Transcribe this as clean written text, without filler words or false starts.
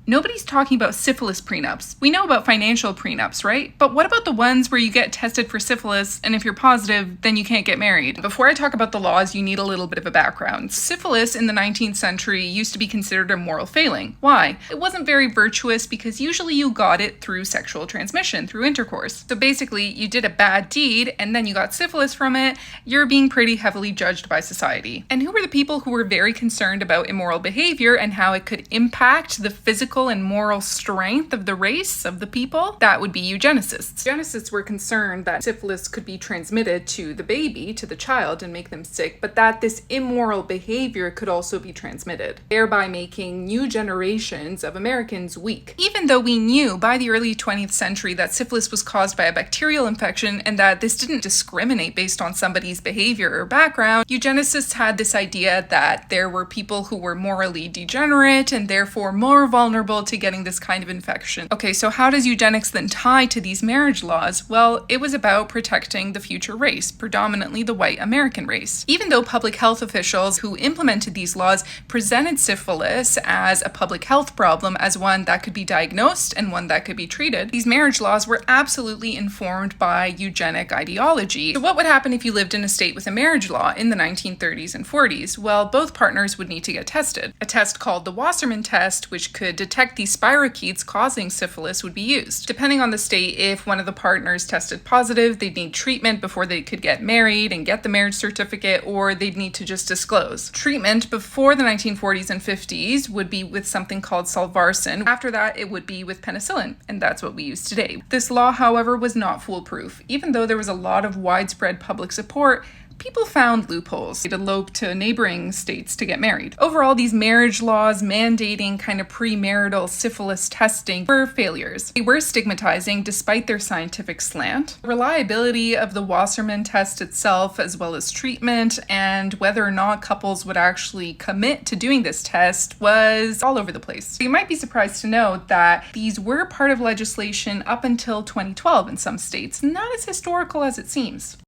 Nobody's talking about syphilis prenups. We know about financial prenups, right? But what about the ones where you get tested for syphilis, and if you're positive, then you can't get married? Before I talk about the laws, you need a little bit of a background. Syphilis in the 19th century used to be considered a moral failing. Why? It wasn't very virtuous because usually you got it through sexual transmission, through intercourse. So basically, you did a bad deed and then you got syphilis from it, you're being pretty heavily judged by society. And who were the people who were very concerned about immoral behavior and how it could impact the physical and moral strength of the race, of the people? That would be eugenicists. Eugenicists were concerned that syphilis could be transmitted to the baby, to the child, and make them sick, but that this immoral behavior could also be transmitted, thereby making new generations of Americans weak. Even though we knew by the early 20th century that syphilis was caused by a bacterial infection and that this didn't discriminate based on somebody's behavior or background, eugenicists had this idea that there were people who were morally degenerate and therefore more vulnerable to getting this kind of infection. Okay, so how does eugenics then tie to these marriage laws? Well, it was about protecting the future race, predominantly the white American race. Even though public health officials who implemented these laws presented syphilis as a public health problem, as one that could be diagnosed and one that could be treated, these marriage laws were absolutely informed by eugenic ideology. So what would happen if you lived in a state with a marriage law in the 1930s and 40s? Well, both partners would need to get tested. A test called the Wassermann test, which could detect these spirochetes causing syphilis, would be used. Depending on the state, if one of the partners tested positive, they'd need treatment before they could get married and get the marriage certificate, or they'd need to just disclose. Treatment before the 1940s and 50s would be with something called salvarsan. After that, it would be with penicillin, and that's what we use today. This law, however, was not foolproof. Even though there was a lot of widespread public support, people found loopholes. They'd elope to neighboring states to get married. Overall, these marriage laws mandating kind of premarital syphilis testing were failures. They were stigmatizing despite their scientific slant. Reliability of the Wassermann test itself, as well as treatment, and whether or not couples would actually commit to doing this test was all over the place. You might be surprised to know that these were part of legislation up until 2012 in some states, not as historical as it seems.